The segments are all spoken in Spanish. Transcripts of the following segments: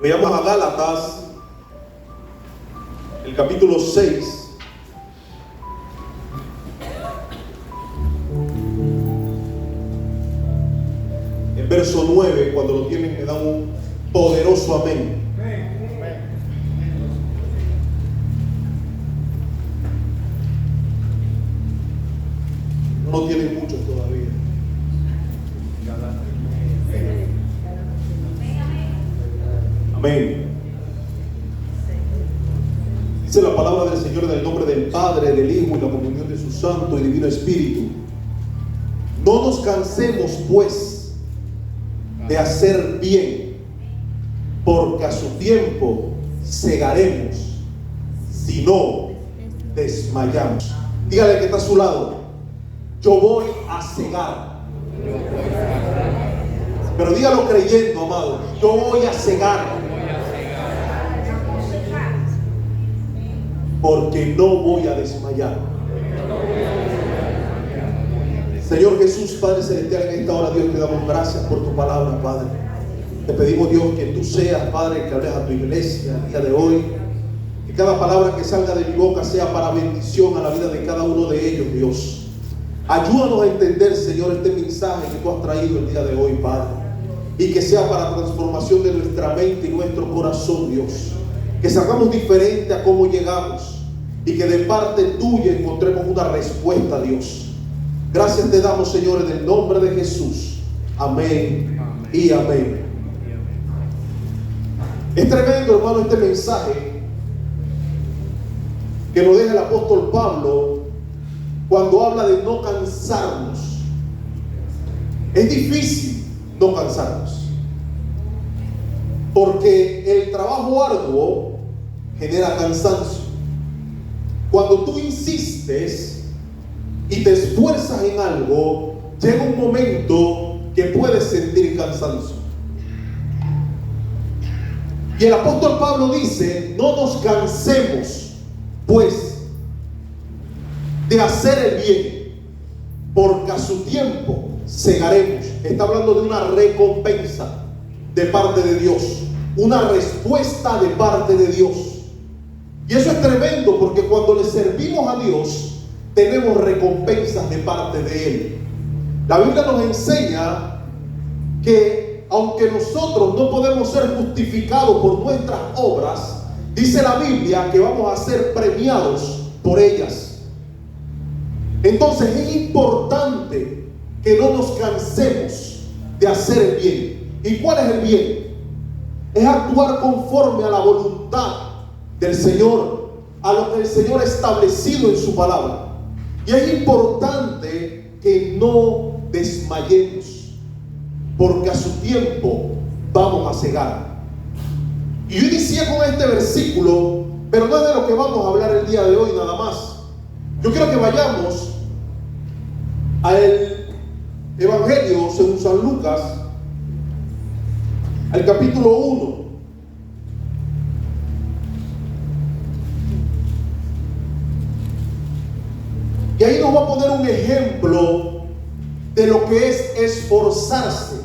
Veamos a Gálatas, el capítulo 6. El verso 9, cuando lo tienen, me da un poderoso amén. No lo tienen muchos todavía. Amén. Dice la palabra del Señor en el nombre del Padre, del Hijo y la comunión de su Santo y Divino Espíritu. No nos cansemos pues de hacer bien, porque a su tiempo segaremos, si no desmayamos. Dígale que está a su lado: yo voy a cegar. Pero dígalo creyendo, amado: yo voy a cegar, porque no voy a desmayar. Señor Jesús, Padre Celestial, en esta hora, Dios, te damos gracias por tu palabra, Padre. Te pedimos, Dios, que tú seas, Padre, que hables a tu iglesia el día de hoy. Que cada palabra que salga de mi boca sea para bendición a la vida de cada uno de ellos, Dios. Ayúdanos a entender, Señor, este mensaje que tú has traído el día de hoy, Padre. Y que sea para transformación de nuestra mente y nuestro corazón, Dios. Que salgamos diferente a cómo llegamos. Y que de parte tuya encontremos una respuesta, Dios. Gracias te damos, Señor, en el nombre de Jesús. Amén, amén. Y amén. Es tremendo, hermano, este mensaje que nos deja el apóstol Pablo cuando habla de no cansarnos. Es difícil no cansarnos, porque el trabajo arduo genera cansancio. Cuando tú insistes y te esfuerzas en algo, llega un momento que puedes sentir cansancio. Y el apóstol Pablo dice: no nos cansemos pues de hacer el bien, porque a su tiempo segaremos. Está hablando de una recompensa de parte de Dios, una respuesta de parte de Dios. Y eso es tremendo, porque cuando le servimos a Dios tenemos recompensas de parte de Él. La Biblia nos enseña que aunque nosotros no podemos ser justificados por nuestras obras, dice la Biblia que vamos a ser premiados por ellas. Entonces es importante que no nos cansemos de hacer el bien. ¿Y cuál es el bien? Es actuar conforme a la voluntad del Señor, a lo que el Señor ha establecido en su palabra. Y es importante que no desmayemos, porque a su tiempo vamos a cegar. Y yo inicié con este versículo, pero no es de lo que vamos a hablar el día de hoy nada más. Yo quiero que vayamos al Evangelio según San Lucas, al capítulo 1. Y ahí nos va a poner un ejemplo de lo que es esforzarse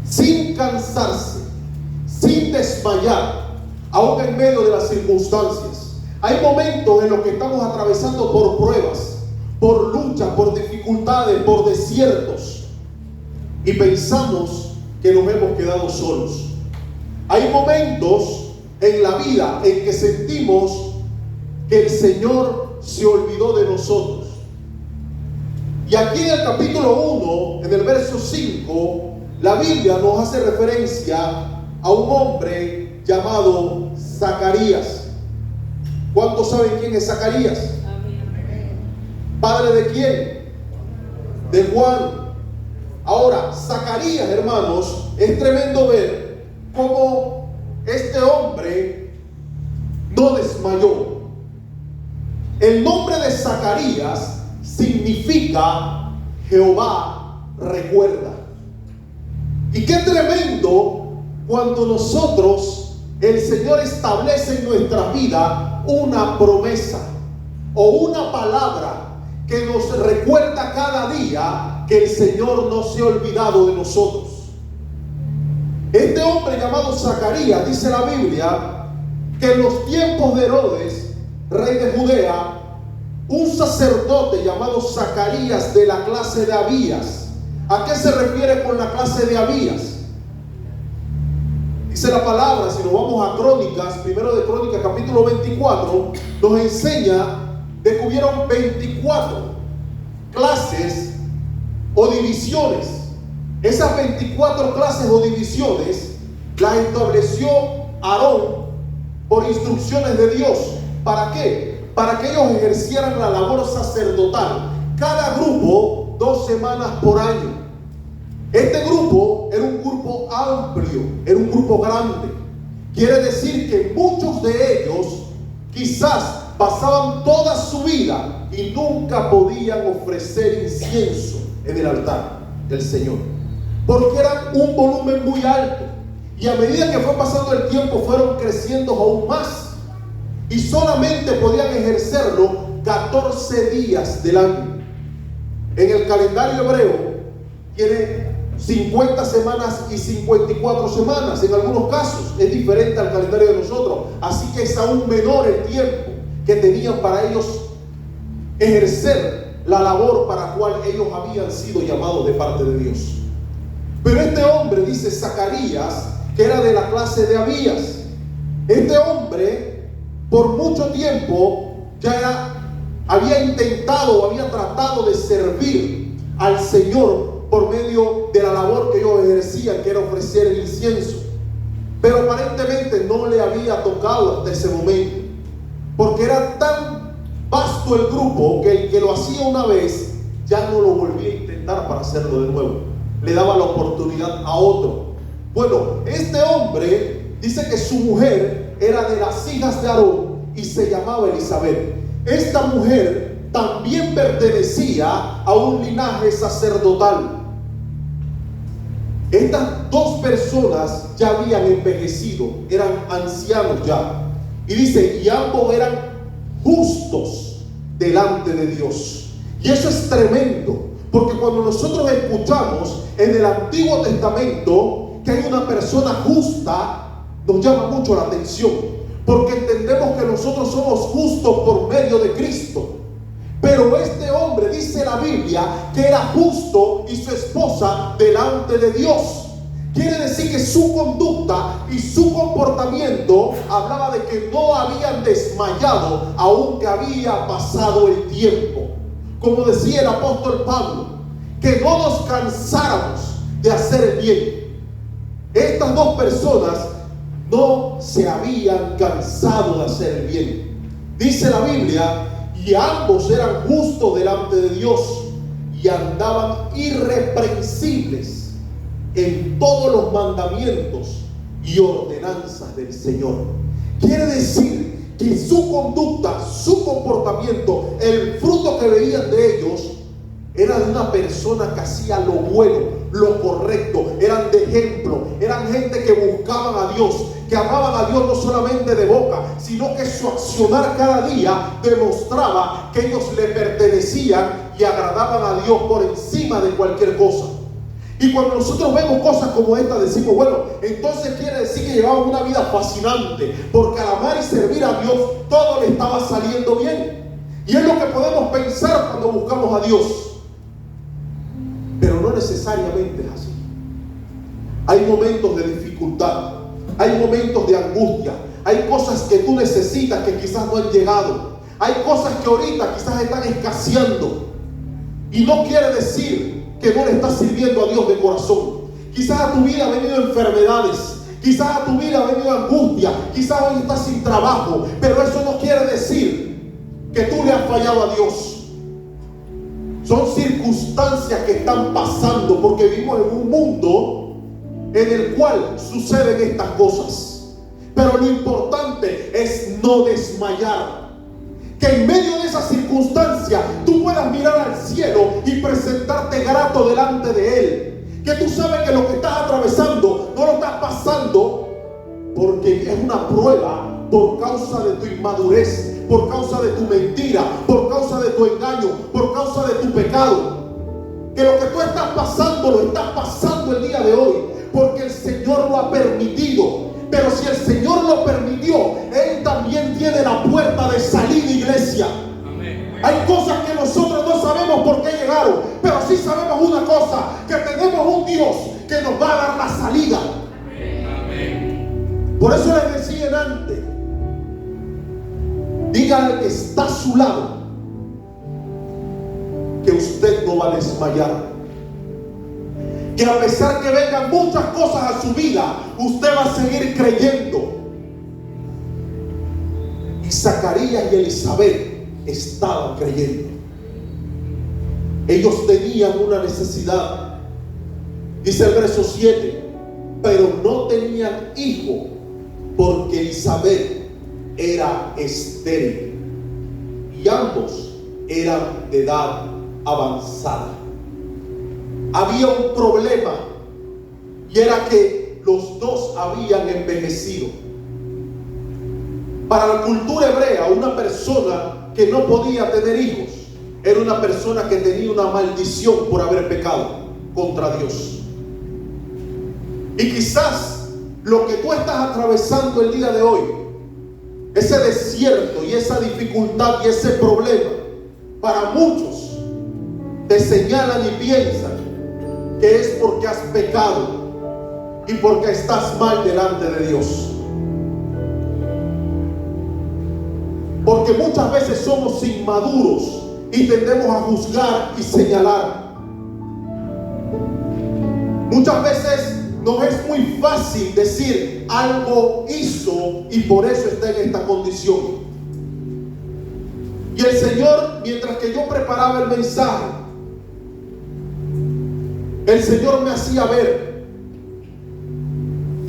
sin cansarse, sin desmayar, aún en medio de las circunstancias. Hay momentos en los que estamos atravesando por pruebas, por luchas, por dificultades, por desiertos, y pensamos que nos hemos quedado solos. Hay momentos en la vida en que sentimos que el Señor se olvidó de nosotros. Y aquí en el capítulo 1, en el verso 5, la Biblia nos hace referencia a un hombre llamado Zacarías. ¿Cuántos saben quién es Zacarías? ¿Padre de quién? De Juan. Ahora, Zacarías, hermanos, es tremendo ver cómo este hombre no desmayó. El nombre de Zacarías significa Jehová recuerda. Y qué tremendo cuando nosotros, el Señor establece en nuestra vida una promesa o una palabra que nos recuerda cada día que el Señor no se ha olvidado de nosotros. Este hombre llamado Zacarías, dice la Biblia, que en los tiempos de Herodes, rey de Judea, un sacerdote llamado Zacarías de la clase de Abías. ¿A qué se refiere con la clase de Abías? Dice la palabra, si nos vamos a Crónicas, primero de Crónicas capítulo 24, nos enseña de que hubieron 24 clases o divisiones. Esas 24 clases o divisiones las estableció Aarón por instrucciones de Dios. ¿Para qué? Para que ellos ejercieran la labor sacerdotal. Cada grupo 2 semanas por año. Este grupo era un grupo amplio, era un grupo grande. Quiere decir que muchos de ellos quizás pasaban toda su vida y nunca podían ofrecer incienso en el altar del Señor, porque eran un volumen muy alto, y a medida que fue pasando el tiempo fueron creciendo aún más, y solamente podían ejercerlo 14 días del año. En el calendario hebreo tiene 50 semanas y 54 semanas. En algunos casos es diferente al calendario de nosotros, así que es aún menor el tiempo que tenían para ellos ejercer la labor para la cual ellos habían sido llamados de parte de Dios. Pero este hombre, dice Zacarías, que era de la clase de Abías, este hombre por mucho tiempo había intentado o había tratado de servir al Señor por medio de la labor que ellos ejercían, que era ofrecer el incienso, pero aparentemente no le había tocado hasta ese momento, porque era tan vasto el grupo que el que lo hacía una vez ya no lo volvía a intentar para hacerlo de nuevo, le daba la oportunidad a otro. Bueno, este hombre dice que su mujer era de las hijas de Aarón y se llamaba Elizabeth. Esta mujer también pertenecía a un linaje sacerdotal. Estas dos personas ya habían envejecido, eran ancianos ya. Y dice, y ambos eran justos delante de Dios. Y eso es tremendo, porque cuando nosotros escuchamos en el Antiguo Testamento que hay una persona justa, nos llama mucho la atención, porque entendemos que nosotros somos justos por medio de Cristo. Pero este hombre, dice la Biblia, que era justo y su esposa delante de Dios. Quiere decir que su conducta y su comportamiento hablaba de que no habían desmayado aunque había pasado el tiempo. Como decía el apóstol Pablo, que no nos cansáramos de hacer el bien. Estas dos personas no se habían cansado de hacer el bien. Dice la Biblia, y ambos eran justos delante de Dios y andaban irreprensibles en todos los mandamientos y ordenanzas del Señor. Quiere decir que su conducta, su comportamiento, el fruto que veían de ellos era de una persona que hacía lo bueno, lo correcto, eran de ejemplo, eran gente que buscaban a Dios, que amaban a Dios no solamente de boca, sino que su accionar cada día demostraba que ellos le pertenecían y agradaban a Dios por encima de cualquier cosa. Y cuando nosotros vemos cosas como esta, decimos, bueno, entonces quiere decir que llevaban una vida fascinante, porque al amar y servir a Dios, todo le estaba saliendo bien. Y es lo que podemos pensar cuando buscamos a Dios. Pero no necesariamente es así. Hay momentos de dificultad, hay momentos de angustia, hay cosas que tú necesitas que quizás no han llegado, hay cosas que ahorita quizás están escaseando, y no quiere decir que no le estás sirviendo a Dios de corazón. Quizás a tu vida han venido enfermedades, quizás a tu vida ha venido angustia, quizás hoy estás sin trabajo, pero eso no quiere decir que tú le has fallado a Dios. Son circunstancias que están pasando porque vivimos en un mundo en el cual suceden estas cosas. Pero lo importante es no desmayar. Que en medio de esa circunstancia tú puedas mirar al cielo y presentarte grato delante de Él. Que tú sabes que lo que estás atravesando no lo estás pasando porque es una prueba por causa de tu inmadurez, por causa de tu mentira, por causa de tu engaño, por causa de tu pecado. Que lo que tú estás pasando, lo estás pasando el día de hoy Porque el Señor lo ha permitido. Pero si el Señor lo permitió, Él también tiene la puerta de salida, iglesia. Hay cosas que nosotros no sabemos por qué llegaron, pero sí sabemos una cosa, que tenemos un Dios que nos va a dar la salida. Por eso les decía antes, dígale al que está a su lado que usted no va a desmayar, que a pesar que vengan muchas cosas a su vida, usted va a seguir creyendo. Y Zacarías y Elizabeth estaban creyendo. Ellos tenían una necesidad. Dice el verso 7, pero no tenían hijo porque Elizabeth era estéril y ambos eran de edad avanzada. Había un problema, y era que los dos habían envejecido. Para la cultura hebrea, una persona que no podía tener hijos era una persona que tenía una maldición por haber pecado contra Dios. Y quizás lo que tú estás atravesando el día de hoy, ese desierto y esa dificultad y ese problema, para muchos te señalan y piensan que es porque has pecado y porque estás mal delante de Dios. Porque muchas veces somos inmaduros y tendemos a juzgar y señalar. Muchas veces nos es muy fácil decir algo hizo y por eso está en esta condición. Y el Señor, mientras que yo preparaba el mensaje, el Señor me hacía ver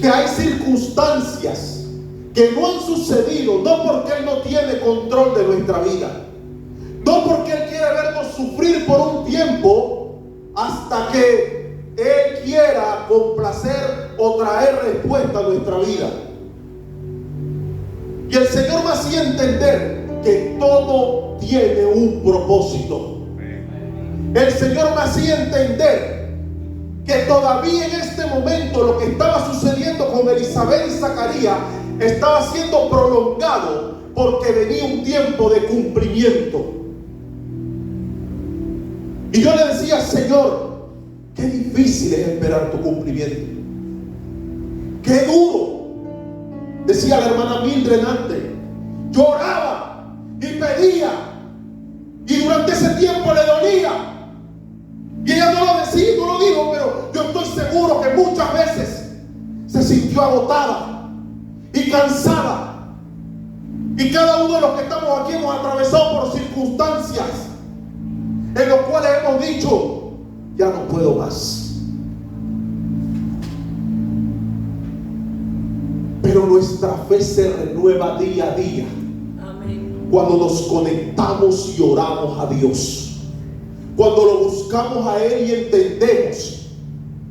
que hay circunstancias que no han sucedido, no porque Él no tiene control de nuestra vida, no porque Él quiere vernos sufrir por un tiempo hasta que Él quiera complacer o traer respuesta a nuestra vida. Y el Señor me hacía entender que todo tiene un propósito. El Señor me hacía entender que todavía en este momento lo que estaba sucediendo con Elizabeth y Zacarías estaba siendo prolongado porque venía un tiempo de cumplimiento. Y yo le decía, Señor, qué difícil es esperar tu cumplimiento. Qué duro. Decía la hermana Mildred antes, lloraba y pedía, y durante ese tiempo le dolía. Y ella no lo decía, no lo dijo, pero yo estoy seguro que muchas veces se sintió agotada y cansada. Y cada uno de los que estamos aquí hemos atravesado por circunstancias en los cuales hemos dicho, ya no puedo más. Pero nuestra fe se renueva día a día. Amén. Cuando nos conectamos y oramos a Dios. Cuando lo buscamos a Él y entendemos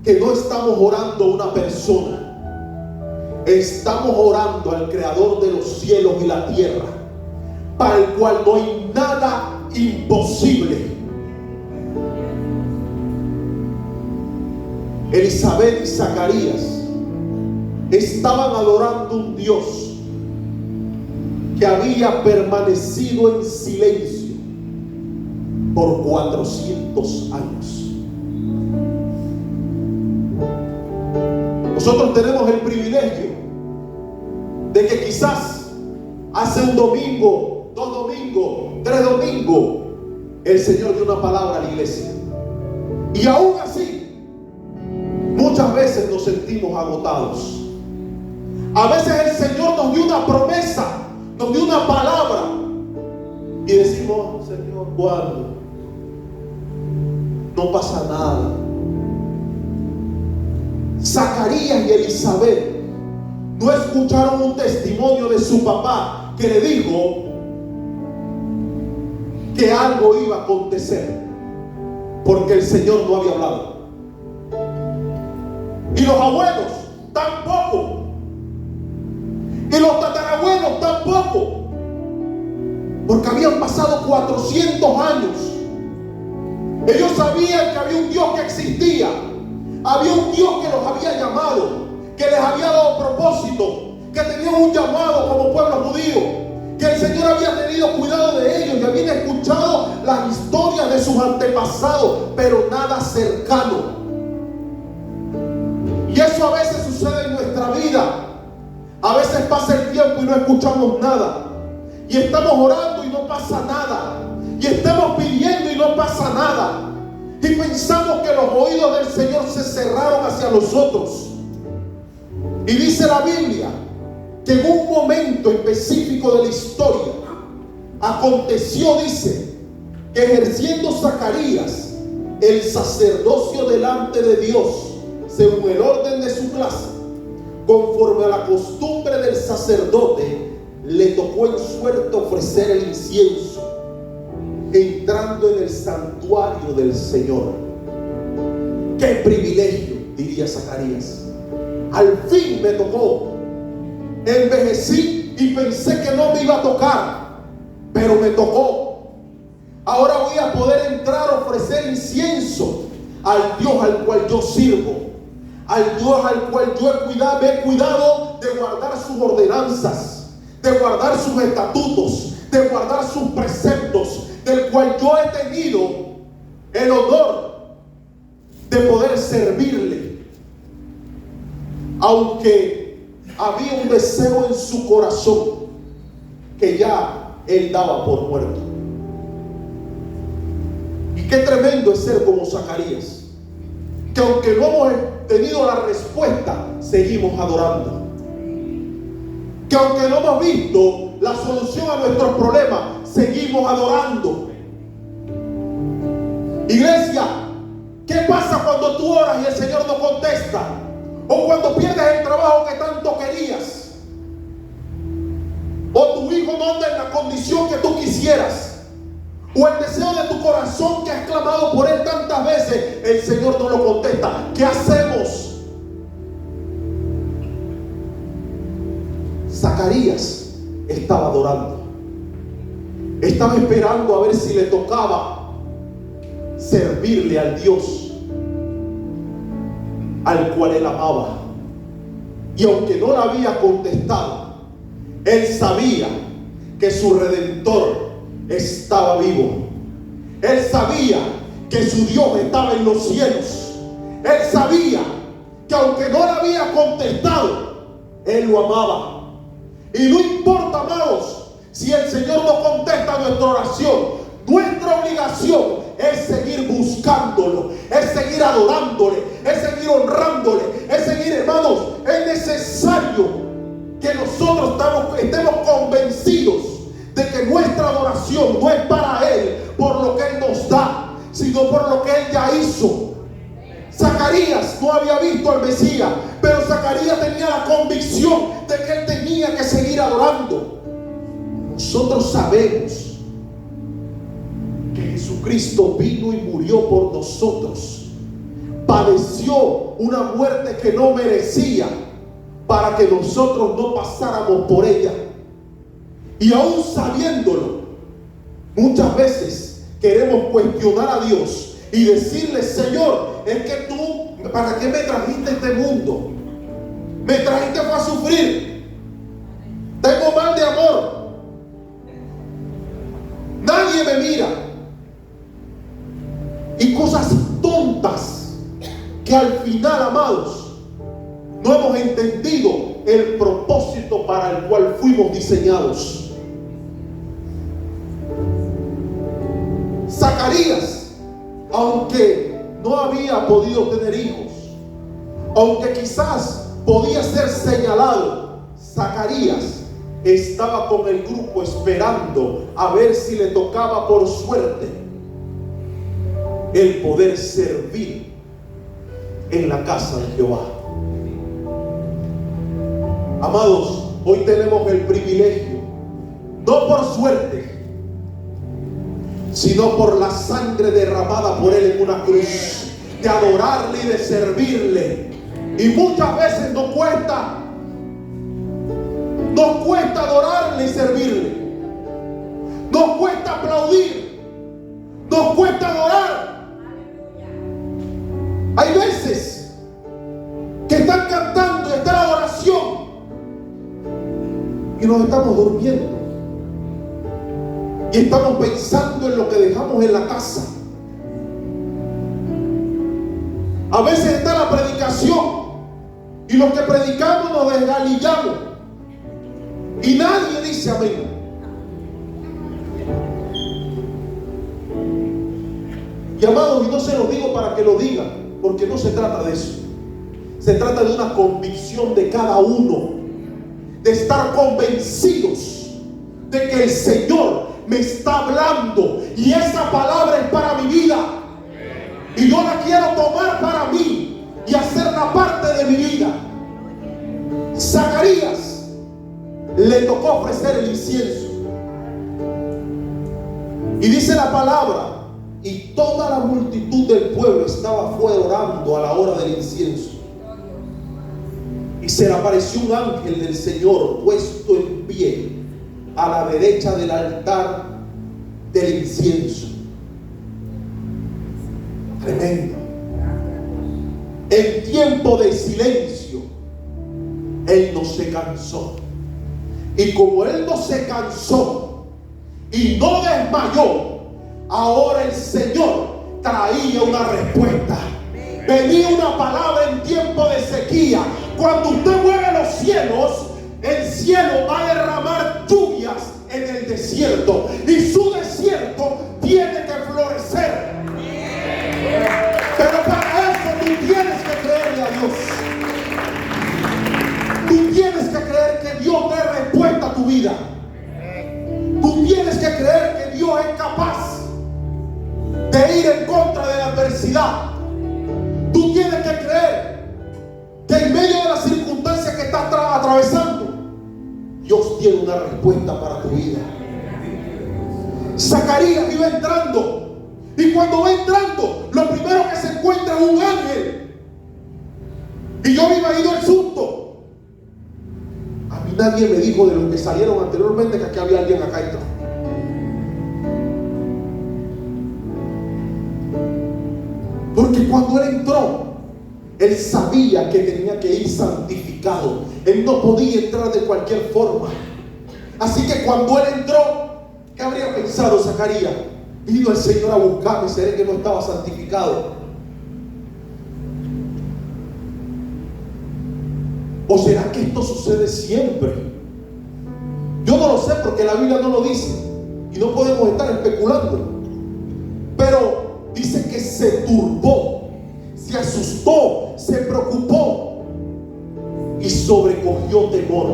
que no estamos orando a una persona, estamos orando al Creador de los cielos y la tierra, para el cual no hay nada imposible. Elizabeth y Zacarías estaban adorando un Dios que había permanecido en silencio por 400 años. Nosotros tenemos el privilegio de que quizás hace un domingo, 2 domingos, 3 domingos, el Señor dio una palabra a la iglesia. Y aún así, muchas veces nos sentimos agotados. A veces el Señor nos dio una promesa, nos dio una palabra, y decimos, Señor, ¿cuándo? No pasa nada. Zacarías y Elizabeth no escucharon un testimonio de su papá que le dijo que algo iba a acontecer, porque el Señor no había hablado. Y los abuelos tampoco, y los tatarabuelos tampoco, porque habían pasado 400 años. Ellos sabían que había un Dios que existía, había un Dios que los había llamado, que les había dado propósito, que tenían un llamado como pueblo judío, que el Señor había tenido cuidado de ellos y habían escuchado las historias de sus antepasados, pero nada cercano. Y eso a veces sucede en nuestra vida. A veces pasa el tiempo y no escuchamos nada. Y estamos orando y no pasa nada. Y estamos pidiendo y no pasa nada. Y pensamos que los oídos del Señor se cerraron hacia nosotros. Y dice la Biblia que en un momento específico de la historia aconteció, dice, que ejerciendo Zacarías el sacerdocio delante de Dios, según el orden de su clase, conforme a la costumbre del sacerdote, le tocó en suerte ofrecer el incienso, entrando en el santuario del Señor. ¡Qué privilegio!, diría Zacarías. Al fin me tocó. Envejecí y pensé que no me iba a tocar, pero me tocó. Ahora voy a poder entrar a ofrecer incienso al Dios al cual yo sirvo, al Dios al cual yo me he cuidado de guardar sus ordenanzas, de guardar sus estatutos, de guardar sus preceptos, del cual yo he tenido el honor de poder servirle. Aunque había un deseo en su corazón que ya él daba por muerto. Y qué tremendo es ser como Zacarías, que aunque no hemos tenido la respuesta, seguimos adorando. Que aunque no hemos visto la solución a nuestros problemas, seguimos adorando. Iglesia, ¿qué pasa cuando tú oras y el Señor no contesta? O cuando pierdes el trabajo que tanto querías, o tu hijo no anda en la condición que tú quisieras, o el deseo de tu corazón que has clamado por él tantas veces, el Señor no lo contesta. ¿Qué hacemos? Zacarías estaba adorando, estaba esperando a ver si le tocaba servirle al Dios al cual él amaba. Y aunque no le había contestado, él sabía que su Redentor estaba vivo. Él sabía que su Dios estaba en los cielos. Él sabía que aunque no le había contestado, él lo amaba. Y no importa, amados, si el Señor no contesta nuestra oración, nuestra obligación es seguir buscándolo, es seguir adorándole, es seguir honrándole, es seguir, hermanos. Es necesario que nosotros estemos convencidos de que nuestra adoración no es para Él por lo que Él nos da, sino por lo que Él ya hizo. Zacarías no había visto al Mesías, pero Zacarías tenía la convicción de que él tenía que seguir adorando. Nosotros sabemos que Jesucristo vino y murió por nosotros, padeció una muerte que no merecía para que nosotros no pasáramos por ella. Y aún sabiéndolo, muchas veces queremos cuestionar a Dios y decirle: Señor, es que tú, ¿para qué me trajiste a este mundo? Me trajiste para sufrir. Tengo mal de amor. Nadie me mira. Y cosas tontas que al final, amados, no hemos entendido el propósito para el cual fuimos diseñados. Zacarías, aunque no había podido tener hijos, aunque quizás podía ser señalado, Zacarías estaba con el grupo esperando a ver si le tocaba por suerte el poder servir en la casa de Jehová. Amados, hoy tenemos el privilegio, no por suerte, sino por la sangre derramada por Él en una cruz, de adorarle y de servirle. Y muchas veces nos cuesta adorarle y servirle. Nos cuesta aplaudir, nos cuesta adorar. Hay veces y nos estamos durmiendo. Y estamos pensando en lo que dejamos en la casa. A veces está la predicación y lo que predicamos nos desgalillamos y nadie dice amén. Y amados, y no se lo digo para que lo digan, porque no se trata de eso. Se trata de una convicción de cada uno, de estar convencidos de que el Señor me está hablando y esa palabra es para mi vida y yo la quiero tomar para mí y hacerla parte de mi vida. Zacarías le tocó ofrecer el incienso y dice la palabra: y toda la multitud del pueblo estaba afuera orando a la hora del incienso. Y se le apareció un ángel del Señor puesto en pie a la derecha del altar del incienso. Tremendo. En tiempo de silencio, Él no se cansó. Y como Él no se cansó y no desmayó, ahora el Señor traía una respuesta. Venía una palabra en tiempo de sequía. Cuando usted mueve los cielos, el cielo va a derramar lluvias en el desierto y su desierto tiene que florecer. Pero para eso tú tienes que creerle a Dios. Tú tienes que creer que Dios dé respuesta a tu vida. Tú tienes que creer que Dios es capaz de ir en contra de la adversidad. Tú tienes que creer que en medio de las circunstancias que estás atravesando, Dios tiene una respuesta para tu vida. Zacarías iba entrando, y cuando va entrando, lo primero que se encuentra es un ángel. Y yo me imagino el susto. A mí nadie me dijo de los que salieron anteriormente que aquí había alguien acá atrás. Porque cuando él entró, él sabía que tenía que ir santificado. Él no podía entrar de cualquier forma. Así que cuando él entró, ¿qué habría pensado Zacarías? Vino el Señor a buscarme, seré que no estaba santificado. ¿O será que esto sucede siempre? Yo no lo sé porque la Biblia no lo dice y no podemos estar especulando. Pero dice que se turbó, se asustó, se preocupó y sobrecogió temor.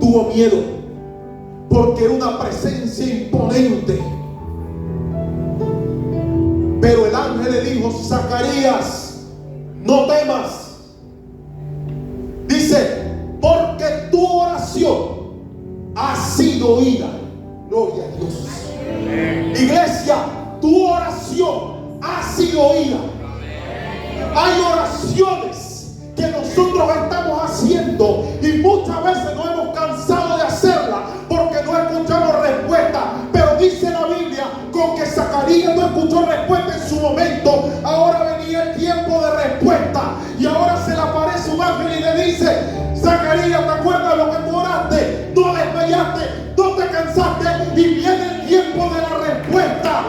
Tuvo miedo porque era una presencia imponente. Pero el ángel le dijo: Zacarías, no temas. Dice: porque tu oración ha sido oída. Gloria a Dios. Iglesia, tu oración ha sido oída. Hay oraciones que nosotros estamos haciendo y muchas veces nos hemos cansado de hacerla porque no escuchamos respuesta. Pero dice la Biblia, con que Zacarías no escuchó respuesta en su momento, ahora venía el tiempo de respuesta. Y ahora se le aparece un ángel y le dice: Zacarías, ¿te acuerdas de lo que tú oraste? No desmayaste, no te cansaste, y viene el tiempo de la respuesta.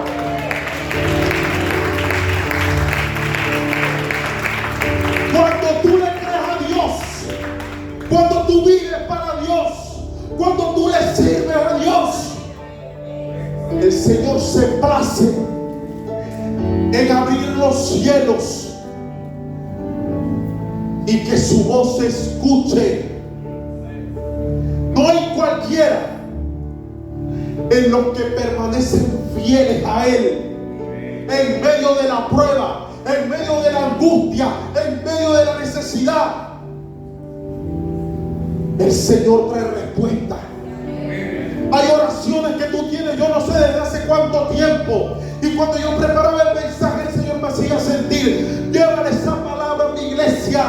Cuando tú le crees a Dios, cuando tú vives para Dios, cuando tú le sirves a Dios, el Señor se place en abrir los cielos y que su voz se escuche. No hay cualquiera en los que permanecen fieles a Él en medio de la prueba, en medio de la angustia, en medio de la necesidad. El Señor trae respuesta. Hay oraciones que tú tienes, yo no sé desde hace cuánto tiempo, y cuando yo preparaba el mensaje, el Señor me hacía sentir: llévale esa palabra a mi iglesia,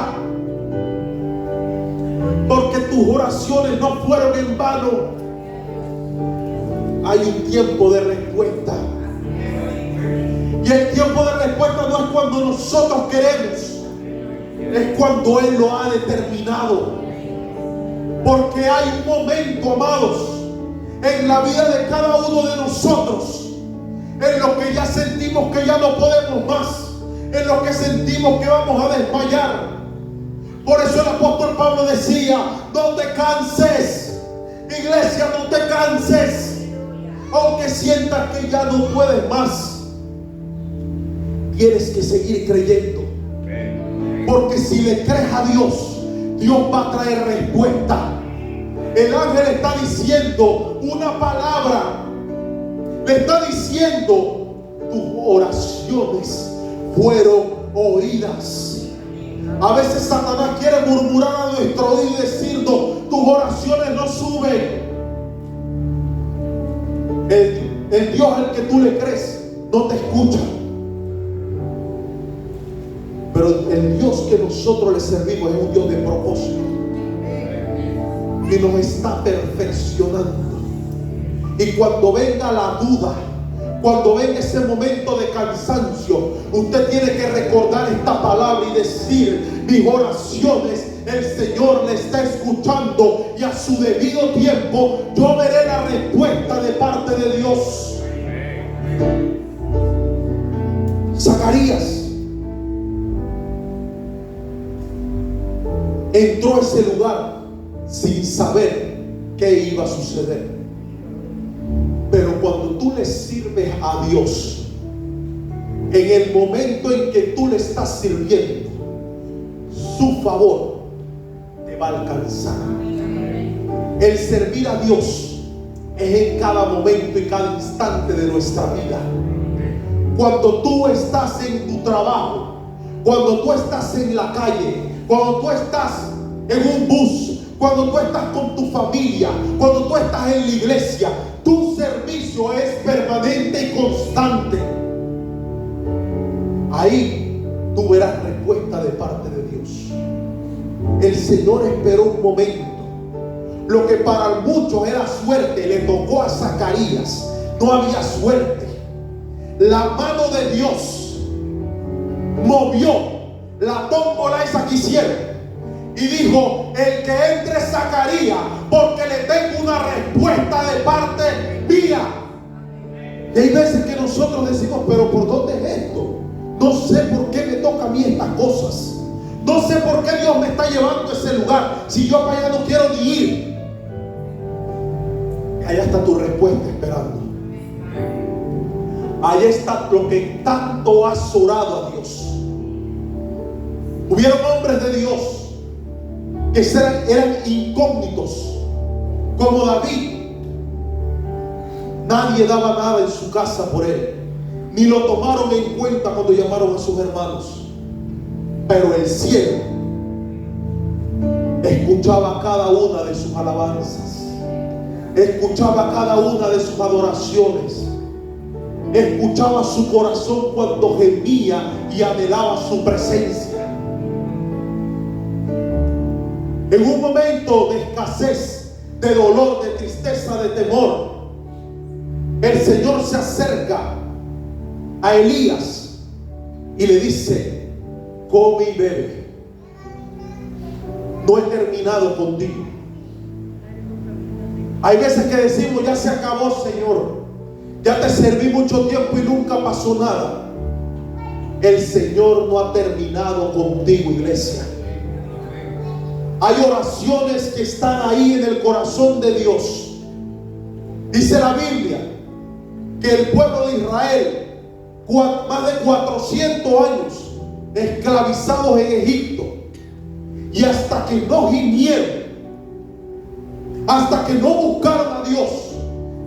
porque tus oraciones no fueron en vano. Hay un tiempo de respuesta. Y el tiempo de respuesta no es cuando nosotros queremos, es cuando Él lo ha determinado. Porque hay un momento, amados, en la vida de cada uno de nosotros, en lo que ya sentimos que ya no podemos más, en lo que sentimos que vamos a desmayar. Por eso el apóstol Pablo decía: no te canses, iglesia, no te canses, aunque sientas que ya no puedes más. Tienes que seguir creyendo, porque si le crees a Dios, Dios va a traer respuesta. El ángel está diciendo una palabra, le está diciendo: tus oraciones fueron oídas. A veces Satanás quiere murmurar a nuestro oído y decirnos: tus oraciones no suben. El Dios al que tú le crees no te escucha. Pero el Dios que nosotros le servimos es un Dios de propósito, y nos está perfeccionando. Y cuando venga la duda, cuando venga ese momento de cansancio, usted tiene que recordar esta palabra y decir: mis oraciones el Señor le está escuchando, y a su debido tiempo yo veré la respuesta de parte de Dios. Zacarías entró a ese lugar sin saber qué iba a suceder. Pero cuando tú le sirves a Dios, en el momento en que tú le estás sirviendo, su favor te va a alcanzar. El servir a Dios es en cada momento y cada instante de nuestra vida. Cuando tú estás en tu trabajo, cuando tú estás en la calle, cuando tú estás en un bus, cuando tú estás con tu familia, cuando tú estás en la iglesia, tu servicio es permanente y constante. Ahí tú verás respuesta de parte de Dios. El Señor esperó un momento. Lo que para muchos era suerte, le tocó a Zacarías. No había suerte. La mano de Dios movió la tómbola esa que hicieron y dijo: el que entre Zacarías, porque le tengo una respuesta de parte mía. Y hay veces que nosotros decimos: pero ¿por dónde es esto? No sé por qué me toca a mí estas cosas. No sé por qué Dios me está llevando a ese lugar, si yo para allá no quiero ni ir. Y allá está tu respuesta esperando. Allá está lo que tanto has orado a Dios. Hubieron hombres de Dios que eran incógnitos, como David. Nadie daba nada en su casa por él, ni lo tomaron en cuenta cuando llamaron a sus hermanos. Pero el cielo escuchaba cada una de sus alabanzas, escuchaba cada una de sus adoraciones, escuchaba su corazón cuando gemía y anhelaba su presencia. En un momento de escasez, de dolor, de tristeza, de temor, el Señor se acerca a Elías y le dice: come y bebe, no he terminado contigo. Hay veces que decimos: ya se acabó, Señor, ya te serví mucho tiempo y nunca pasó nada. El Señor no ha terminado contigo, iglesia. Hay oraciones que están ahí en el corazón de Dios. Dice la Biblia que el pueblo de Israel, más de 400 años esclavizados en Egipto, y hasta que no gimieron, hasta que no buscaron a Dios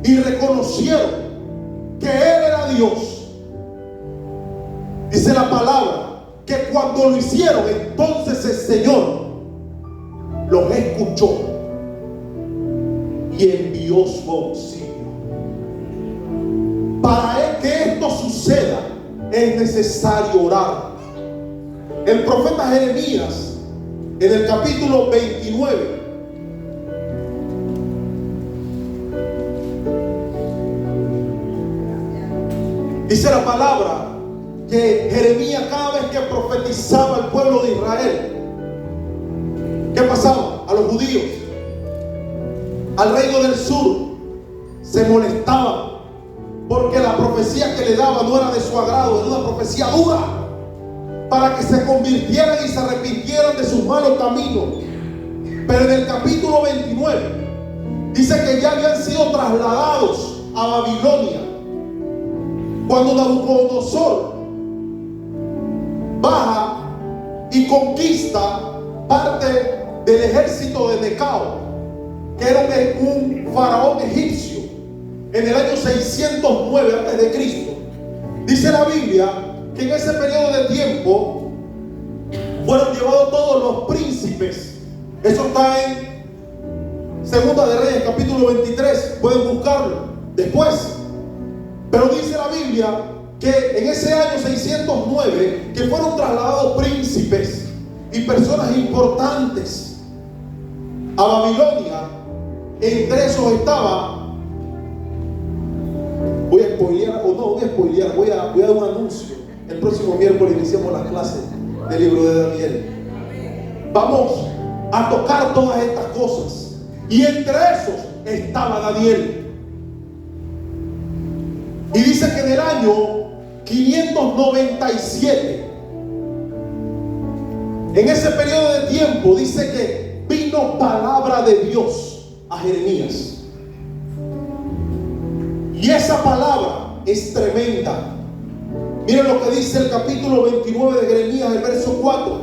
y reconocieron que Él era Dios, dice la palabra que cuando lo hicieron, entonces el Señor los escuchó y envió su auxilio. Para que esto suceda es necesario orar. El profeta Jeremías, en el capítulo 29, dice la palabra que Jeremías, cada vez que profetizaba al pueblo de Israel, ¿qué pasaba? A los judíos al reino del sur se molestaban porque la profecía que le daba no era de su agrado, era una profecía dura para que se convirtieran y se arrepintieran de sus malos caminos. Pero en el capítulo 29 dice que ya habían sido trasladados a Babilonia cuando Nabucodonosor baja y conquista parte del ejército de Necao, que era un faraón egipcio, en el año 609 a.C. Dice la Biblia que en ese periodo de tiempo fueron llevados todos los príncipes. Eso está en Segunda de Reyes, capítulo 23. Pueden buscarlo después. Pero dice la Biblia que en ese año 609 que fueron trasladados príncipes y personas importantes a Babilonia. Entre esos estaba, voy a spoilear, o no voy a spoilear, voy a dar un anuncio. El próximo miércoles iniciamos las clases del libro de Daniel. Vamos a tocar todas estas cosas. Y entre esos estaba Daniel. Y dice que en el año 597, en ese periodo de tiempo, dice que vino palabra de Dios a Jeremías. Y esa palabra es tremenda. Miren lo que dice el capítulo 29 de Jeremías, el verso 4.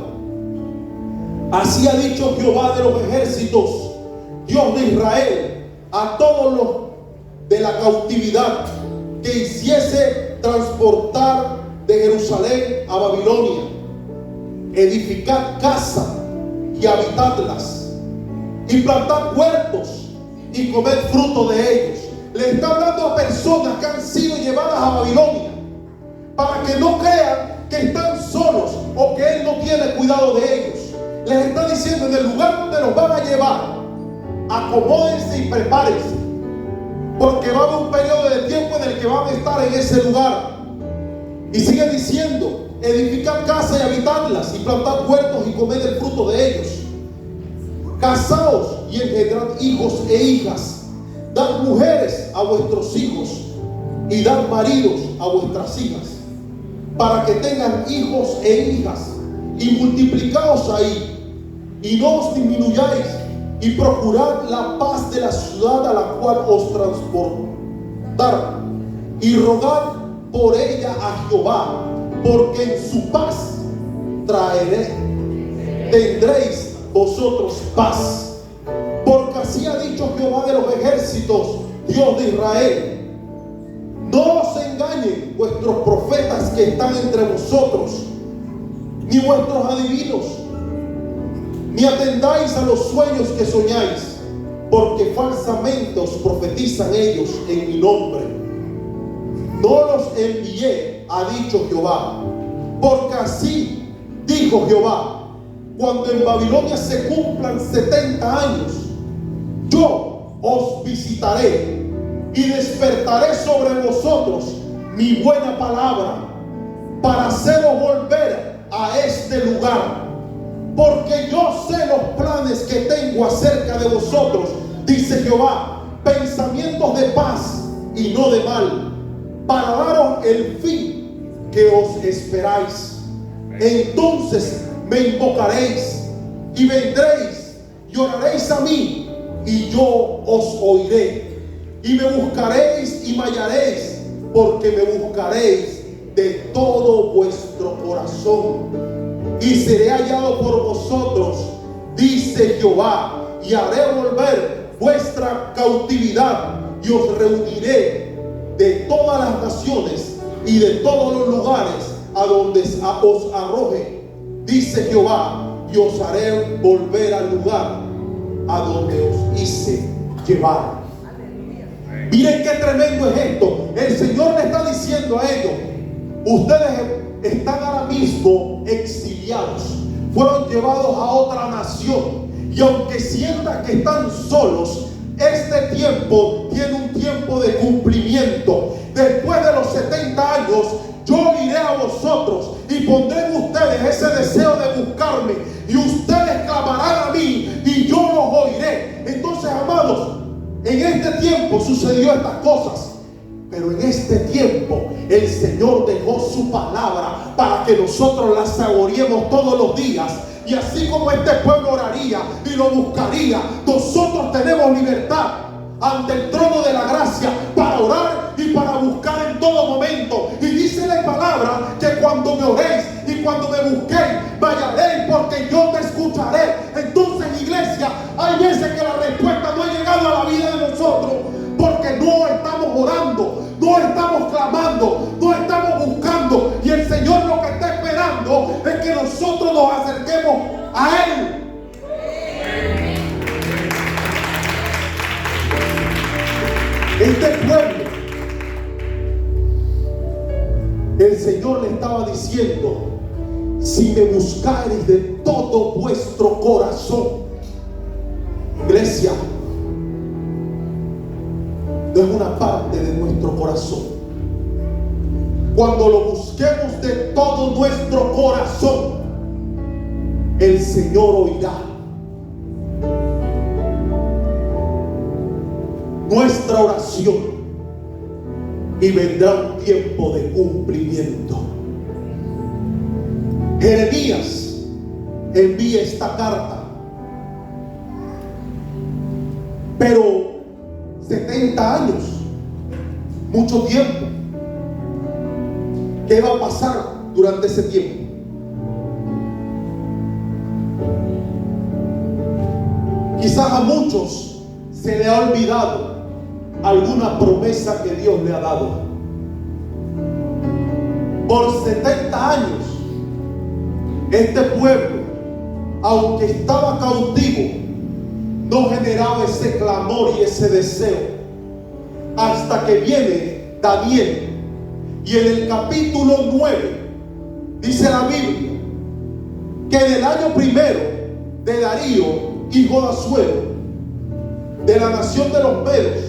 Así ha dicho Jehová de los ejércitos, Dios de Israel, a todos los de la cautividad que hiciese transportar de Jerusalén a Babilonia: edificad casa y habitadlas, y plantad huertos y comed fruto de ellos. Le está hablando a personas que han sido llevadas a Babilonia para que no crean que están solos o que Él no tiene cuidado de ellos. Les está diciendo: en el lugar donde los van a llevar, acomódense y prepárense, porque va a haber un periodo de tiempo en el que van a estar en ese lugar. Y sigue diciendo: edificad casa y habitadlas, y plantad huertos y comed el fruto de ellos. Casaos y engendrad hijos e hijas. Dad mujeres a vuestros hijos y dad maridos a vuestras hijas, para que tengan hijos e hijas, y multiplicaos ahí, y no os disminuyáis, y procurad la paz de la ciudad a la cual os transportaron, y rogad por ella a Jehová, porque en su paz tendréis vosotros paz. Porque así ha dicho Jehová de los ejércitos, Dios de Israel: no os engañen vuestros profetas que están entre vosotros, ni vuestros adivinos, ni atendáis a los sueños que soñáis, porque falsamente os profetizan ellos en mi nombre. No los envié, ha dicho Jehová. Porque así dijo Jehová: cuando en Babilonia se cumplan 70 años, yo os visitaré y despertaré sobre vosotros mi buena palabra, para haceros volver a este lugar. Porque yo sé los planes que tengo acerca de vosotros, dice Jehová, pensamientos de paz y no de mal, para daros el fin que os esperáis. Entonces me invocaréis y vendréis y oraréis a mí, y yo os oiré. Y me buscaréis y me hallaréis, porque me buscaréis de todo vuestro corazón. Y seré hallado por vosotros, dice Jehová, y haré volver vuestra cautividad, y os reuniré de todas las naciones y de todos los lugares a donde os arroje, dice Jehová, y os haré volver al lugar a donde os hice llevar. Miren qué tremendo es esto. El Señor le está diciendo a ellos: ustedes están ahora mismo exiliados, fueron llevados a otra nación, y aunque sientan que están solos, este tiempo tiene un tiempo de cumplimiento. Después de los 70 años, yo iré a vosotros y pondré en ustedes ese deseo de buscarme, y ustedes clamarán a mí y yo los oiré. Entonces, amados, en este tiempo sucedió estas cosas. Pero en este tiempo el Señor dejó su palabra para que nosotros la saboreemos todos los días. Y así como este pueblo oraría y lo buscaría, nosotros tenemos libertad ante el trono de la gracia para orar y para buscar en todo momento. Y dice la palabra que cuando me oréis y cuando me busquéis, me hallaréis, porque yo te escucharé. Entonces, iglesia, hay veces que la respuesta no ha llegado a la vida de nosotros porque no estamos orando, no estamos clamando, no estamos buscando. Y el Señor lo que está esperando es que nosotros nos acerquemos a Él. Este pueblo, el Señor le estaba diciendo: si me buscareis de todo vuestro corazón. Iglesia, no es una parte de nuestro corazón. Cuando lo busquemos de todo nuestro corazón, el Señor oirá nuestra oración y vendrá un tiempo de cumplimiento. Jeremías envía esta carta, pero 70 años, mucho tiempo. ¿Qué va a pasar durante ese tiempo? Quizás a muchos se le ha olvidado alguna promesa que Dios le ha dado. Por 70 años, este pueblo, aunque estaba cautivo, no generaba ese clamor y ese deseo, hasta que viene Daniel. Y en el capítulo 9 dice la Biblia que en el año primero de Darío, hijo de Asuero, de la nación de los Medos,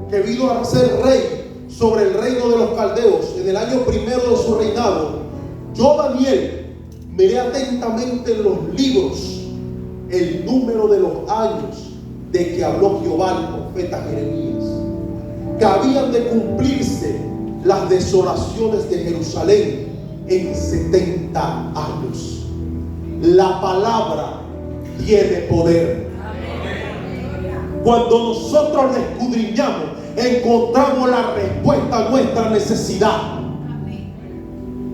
que vino a ser rey sobre el reino de los caldeos, en el año primero de su reinado, yo, Daniel, miré atentamente en los libros el número de los años de que habló Jehová al profeta Jeremías, que habían de cumplirse las desolaciones de Jerusalén en 70 años. La palabra tiene poder. Cuando nosotros la escudriñamos, encontramos la respuesta a nuestra necesidad.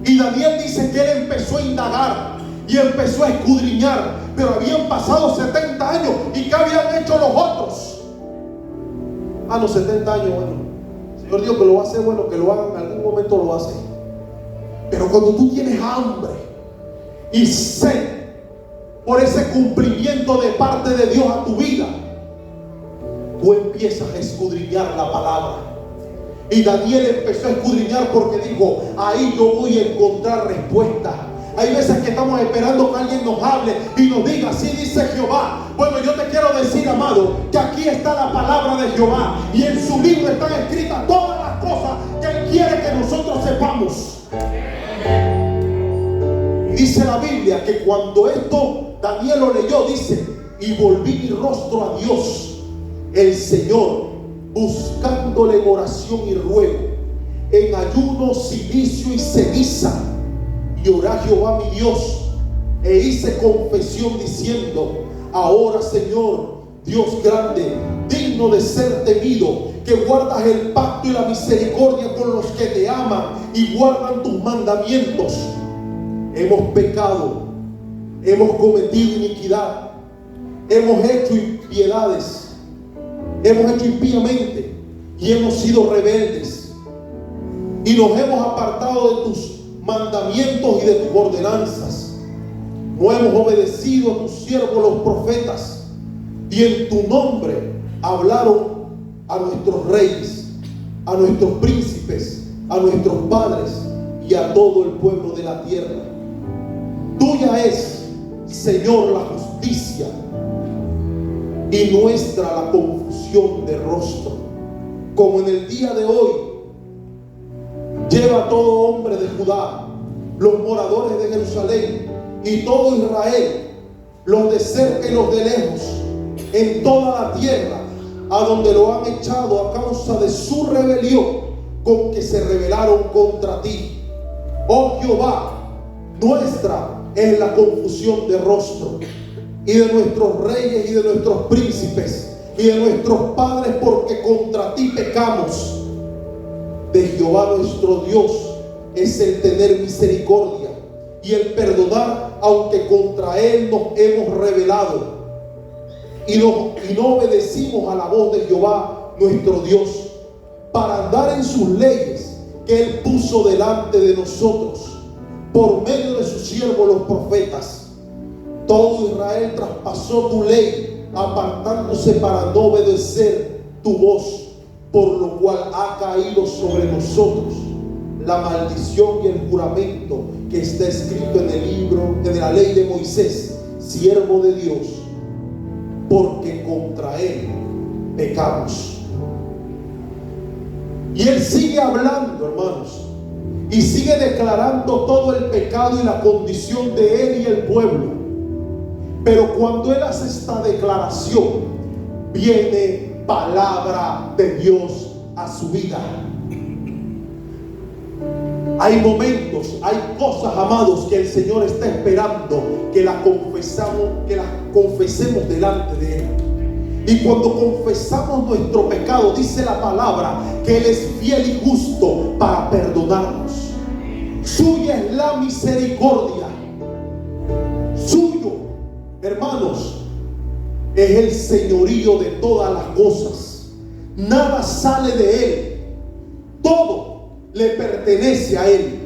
Y Daniel dice que él empezó a indagar y empezó a escudriñar, pero habían pasado 70 años. ¿Y qué habían hecho los otros? Los 70 años, bueno, el Señor dijo que lo va a hacer, bueno, que lo hagan, en algún momento lo va a hacer. Pero cuando tú tienes hambre y sed por ese cumplimiento de parte de Dios a tu vida, tú empiezas a escudriñar la palabra. Y Daniel empezó a escudriñar porque dijo: ahí yo voy a encontrar respuesta. Hay veces que estamos esperando que alguien nos hable y nos diga: así dice Jehová. Bueno, yo te quiero decir, amado, que aquí está la palabra de Jehová, y en su libro están escritas todas las cosas que Él quiere que nosotros sepamos. Y dice la Biblia que cuando esto Daniel lo leyó, dice: y volví mi rostro a Dios, el Señor, buscándole en oración y ruego, en ayuno, silicio y ceniza. Y oré a Jehová mi Dios, e hice confesión diciendo: ahora, Señor, Dios grande, digno de ser temido, que guardas el pacto y la misericordia con los que te aman y guardan tus mandamientos. Hemos pecado, hemos cometido iniquidad, hemos hecho impiedades, hemos hecho impíamente y hemos sido rebeldes, y nos hemos apartado de tus mandamientos y de tus ordenanzas. No hemos obedecido a tus siervos los profetas, y en tu nombre hablaron a nuestros reyes, a nuestros príncipes, a nuestros padres y a todo el pueblo de la tierra. Tuya es, Señor, la justicia, y nuestra la confusión de rostro. Como en el día de hoy, lleva todo hombre de Judá, los moradores de Jerusalén y todo Israel, los de cerca y los de lejos, en toda la tierra, a donde lo han echado a causa de su rebelión con que se rebelaron contra ti. Oh Jehová, nuestra es la confusión de rostro, y de nuestros reyes y de nuestros príncipes y de nuestros padres, porque contra ti pecamos. De Jehová nuestro Dios es el tener misericordia y el perdonar, aunque contra él nos hemos rebelado y no obedecimos a la voz de Jehová nuestro Dios, para andar en sus leyes que él puso delante de nosotros por medio de sus siervos los profetas. Todo Israel traspasó tu ley, apartándose para no obedecer tu voz, por lo cual ha caído sobre nosotros la maldición y el juramento que está escrito en el libro, en la ley de Moisés, siervo de Dios, porque contra él pecamos. Y él sigue hablando, hermanos, y sigue declarando todo el pecado y la condición de él y el pueblo. Pero cuando él hace esta declaración, viene palabra de Dios a su vida. Hay momentos, hay cosas, amados, que el Señor está esperando que las confesemos delante de él. Y cuando confesamos nuestro pecado, dice la palabra que él es fiel y justo para perdonarnos. Suya es la misericordia. Suyo, hermanos, es el señorío de todas las cosas. Nada sale de él. Todo le pertenece a él.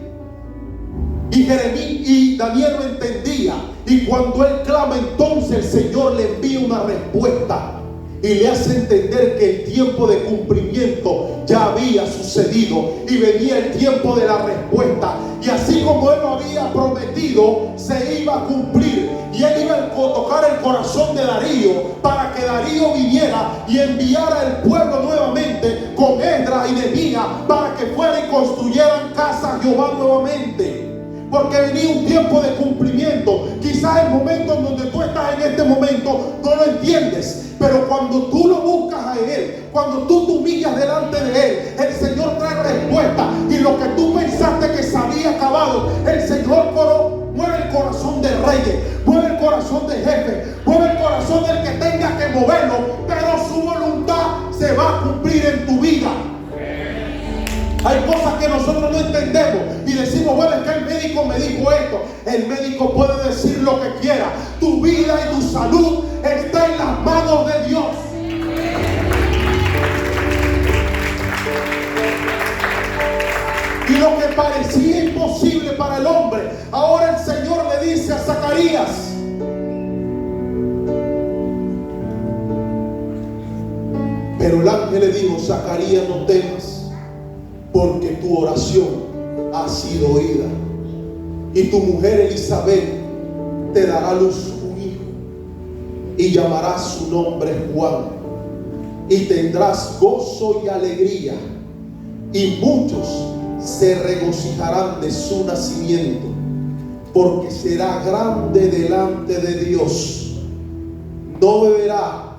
Y Jeremías y Daniel lo entendía. Y cuando él clama, entonces el Señor le envía una respuesta y le hace entender que el tiempo de cumplimiento ya había sucedido y venía el tiempo de la respuesta. Y así como él lo había prometido, se iba a cumplir. Y él iba a tocar el corazón de Darío para que Darío viniera y enviara al pueblo nuevamente con Esdras y Nehemías para que fueran y construyeran casa a Jehová nuevamente. Porque venía un tiempo de cumplimiento. Quizás el momento en donde tú estás en este momento no lo entiendes, pero cuando tú lo buscas a él, cuando tú te humillas delante de él, el Señor trae respuesta. Y lo que tú pensaste que se había acabado, el Señor mueve el corazón del rey, mueve el corazón del jefe, mueve el corazón del que tenga que moverlo, pero su voluntad se va a cumplir en tu vida. Hay cosas que nosotros no entendemos y decimos, bueno, es que el médico me dijo esto. El médico puede decir lo que quiera. Tu vida y tu salud está en las manos de Dios. Y lo que parecía imposible para el hombre, ahora el Señor le dice a Zacarías: pero el ángel le dijo: Zacarías, no temas, porque tu oración ha sido oída, y tu mujer Elizabeth te dará a luz un hijo, y llamarás su nombre Juan, y tendrás gozo y alegría, y muchos se regocijarán de su nacimiento, porque será grande delante de Dios. No beberá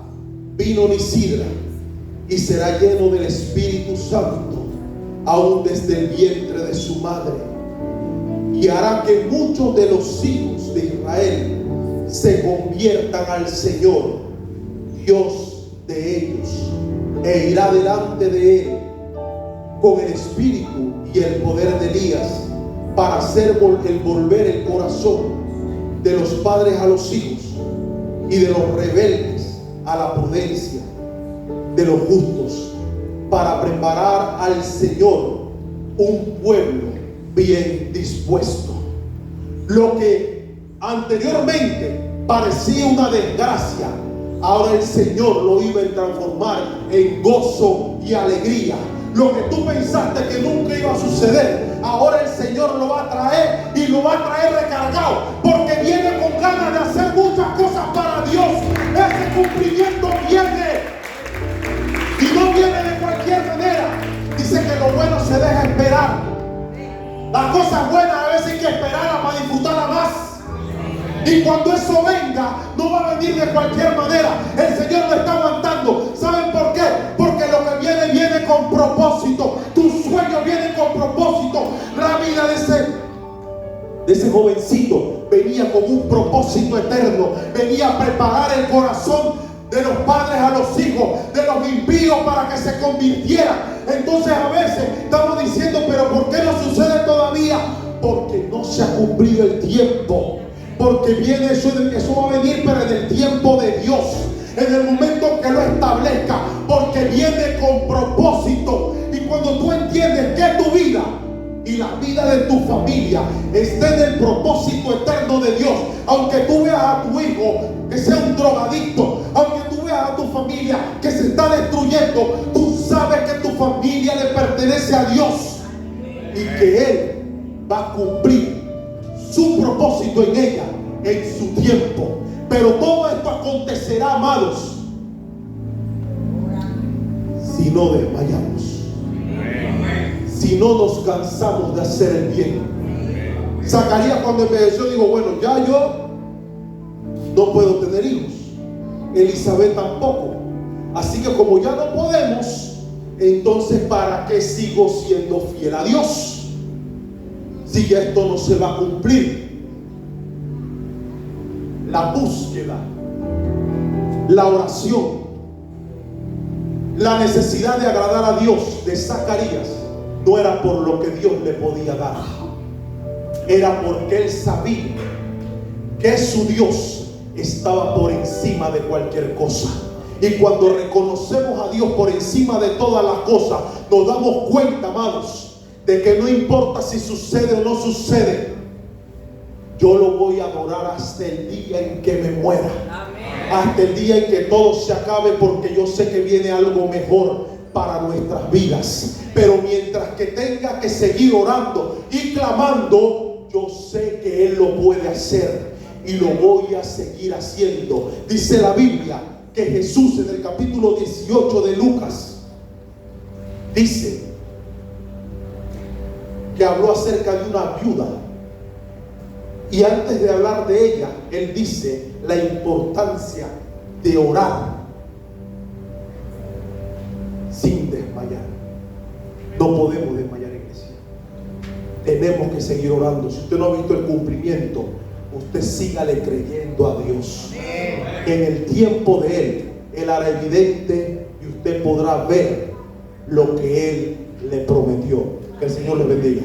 vino ni sidra, y será lleno del Espíritu Santo aún desde el vientre de su madre, y hará que muchos de los hijos de Israel se conviertan al Señor, Dios de ellos, e irá delante de él con el espíritu y el poder de Elías, para hacer volver el corazón de los padres a los hijos y de los rebeldes a la prudencia de los justos, para preparar al Señor un pueblo bien dispuesto. Lo que anteriormente parecía una desgracia, ahora el Señor lo iba a transformar en gozo y alegría. Lo que tú pensaste que nunca iba a suceder, ahora el Señor lo va a traer, y lo va a traer recargado, porque viene con ganas de hacer muchas cosas para Dios. Ese cumplimiento viene, y no viene de cualquier manera. Dice que lo bueno se deja esperar. Las cosas buenas a veces hay que esperarlas para disfrutarlas más. Y cuando eso venga, no va a venir de cualquier manera. El Señor lo está aguantando. ¿Saben por qué? jovencito venía con un propósito eterno, venía a preparar el corazón de los padres a los hijos, de los impíos, para que se convirtieran. Entonces a veces estamos diciendo, pero ¿por qué no sucede todavía? Porque no se ha cumplido el tiempo. Porque viene eso va a venir, pero en el tiempo de Dios, en el momento que lo establezca, porque viene con propósito. Y cuando tú entiendes que tu vida y la vida de tu familia está en el propósito eterno de Dios, aunque tú veas a tu hijo que sea un drogadicto, aunque tú veas a tu familia que se está destruyendo, tú sabes que tu familia le pertenece a Dios y que Él va a cumplir su propósito en ella en su tiempo. Pero todo esto acontecerá, amados, si no desmayamos, si no nos cansamos de hacer el bien. Zacarías, cuando envejeció, digo, bueno, ya yo no puedo tener hijos, Elizabeth tampoco, así que como ya no podemos, entonces ¿para qué sigo siendo fiel a Dios si ya esto no se va a cumplir? La búsqueda, la oración, la necesidad de agradar a Dios de Zacarías no era por lo que Dios le podía dar, era porque él sabía que su Dios estaba por encima de cualquier cosa. Y cuando reconocemos a Dios por encima de todas las cosas, nos damos cuenta, amados, de que no importa si sucede o no sucede, yo lo voy a adorar hasta el día en que me muera. Amén. Hasta el día en que todo se acabe, porque yo sé que viene algo mejor para nuestras vidas. Pero mientras que tenga que seguir orando y clamando, yo sé que Él lo puede hacer y lo voy a seguir haciendo. Dice la Biblia que Jesús, en el capítulo 18 de Lucas, dice que habló acerca de una viuda. Y antes de hablar de ella, Él dice la importancia de orar sin desmayar. No podemos desmayar, iglesia. Tenemos que seguir orando. Si usted no ha visto el cumplimiento, usted sígale creyendo a Dios. En el tiempo de Él, Él hará evidente y usted podrá ver lo que Él le prometió. Que el Señor le bendiga.